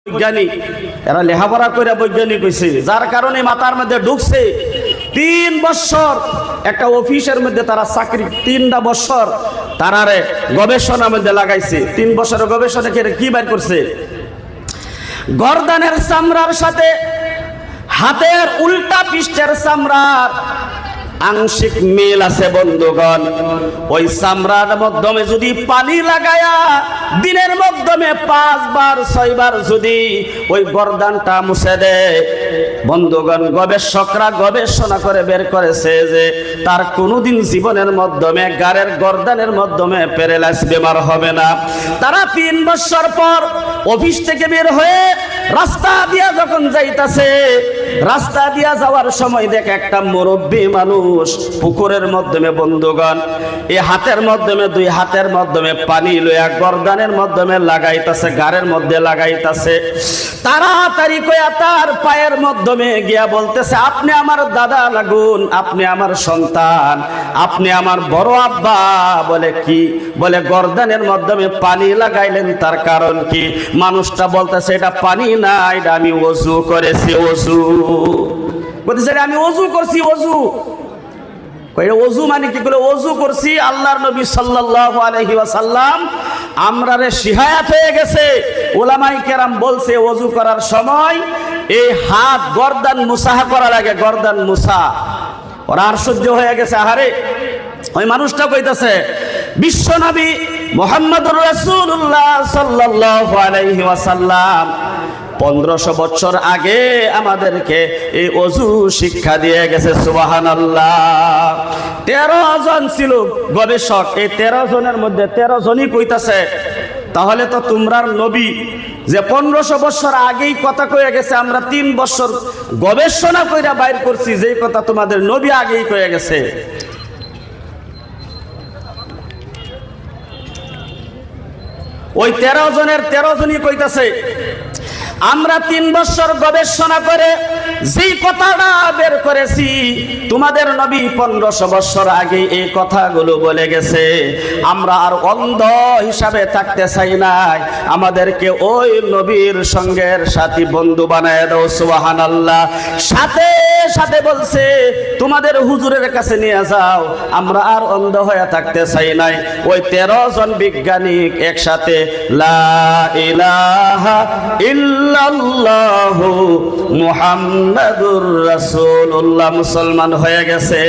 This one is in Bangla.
বৈজ্ঞানিক, এরা লেখাপড়া করে বৈজ্ঞানিক হয়েছে, যার কারণে মাথার মধ্যে ঢুকছে 3 বছর একটা অফিসের মধ্যে তারা চাকরি, 3টা বছর তারারে গবেষণার মধ্যে লাগাইছে। 3 বছরের গবেষণা করে কি বের করছে? গর্দানের চামড়ার সাথে হাতের উল্টা পৃষ্ঠের চামড়ার আংশিক মিল আছে বন্ধুগণ। ওই চামড়ার মাধ্যমে যদি পানি লাগায়া দিনের মাধ্যমে 5 বার 6 বার যদি ওই গর্দানটা মুছে দেয় বন্ধুগণ, গবেষকরা গবেষণা করে বের করেছে যে তার কোনোদিন জীবনের মাধ্যমে গাড়ের গর্দানের মাধ্যমে প্যারালাইস বেমার হবে না। তারা 3 বছর পর অফিস থেকে বের হয়ে রাস্তা দিয়া যখন যাইতাছে, রাস্তা দিয়া যাওয়ার সময় দেখে একটা মুরব্বী মানুষ পুকুরের মাধ্যমে বন্ধুগণ এই হাতের মাধ্যমে 2 হাতের মাধ্যমে পানি লইয়া গর্দানের মাধ্যমে লাগাইতাছে, গাড়ের মধ্যে লাগাইতাছে। তাড়াতাড়ি কইয়া তার পায়ের মাধ্যমে গিয়া বলতেছে, আপনি আমার দাদা লাগুন, আপনি আমার সন্তান, আপনি আমার বড় আব্বা। বলে কি? বলে গর্দানের মাধ্যমে পানি লাগাইলেন, তার কারণ কি? মানুষটা বলতেছে এটা পানি না, এটা আমি ওযু করেছি, ওযু। বলতেছে আমি ওযু করছি, ওযু। কইরা ওযু মানে কি? বলে ওযু করছি। আল্লাহর নবী সাল্লাল্লাহু আলাইহি ওয়াসাল্লাম আমরারে শিহায়াত হয়ে গেছে। উলামায়ে কেরাম বলছে ওযু করার সময় এই হাত গর্দান মুসাহা করা লাগে, গর্দান মুসা। ওরা আর সহ্য হয়ে গেছে। আহারে ওই মানুষটা কইতাছে বিশ্বনবী মুহাম্মদুর রাসূলুল্লাহ সাল্লাল্লাহু আলাইহি ওয়াসাল্লাম 1500 বছর আগে আমাদেরকে এই ওযু শিক্ষা দিয়ে গেছে। সুবহানাল্লাহ। 13 জন ছিল গবেষক, এই 13 জনের মধ্যে 13 জনই কইতাছে তাহলে তো তোমরার নবী যে 1500 বছর আগেই কথা কয়ে গেছে, আমরা 3 বছর গবেষণা কইরা বাইর করছি, যেই কথা তোমাদের নবী আগেই কয়ে গেছে। ওই 13 জনের 13 জনই কইতাছে আমরা 3 বছর গবেষণা করে যেই কথাটা বের করেছি তোমাদের নবী 1500 বছর আগে এই কথাগুলো বলে গেছে। আমরা আর অন্ধ হিসাবে থাকতে চাই নাই, আমাদেরকে ওই নবীর সঙ্গের সাথী বন্ধু বানায় দাও। সুবহানাল্লাহ। সাথে সাথে বলছে তোমাদের হুজুরের কাছে নিয়ে যাও, আমরা আর অন্ধ হয়ে থাকতে চাই নাই। ওই 13 জন বিজ্ঞানিক একসাথে লা ইলাহা ইল্লাল্লাহু মুহাম্মাদুর রাসূলুল্লাহ মুসলমান হয়ে গেছে।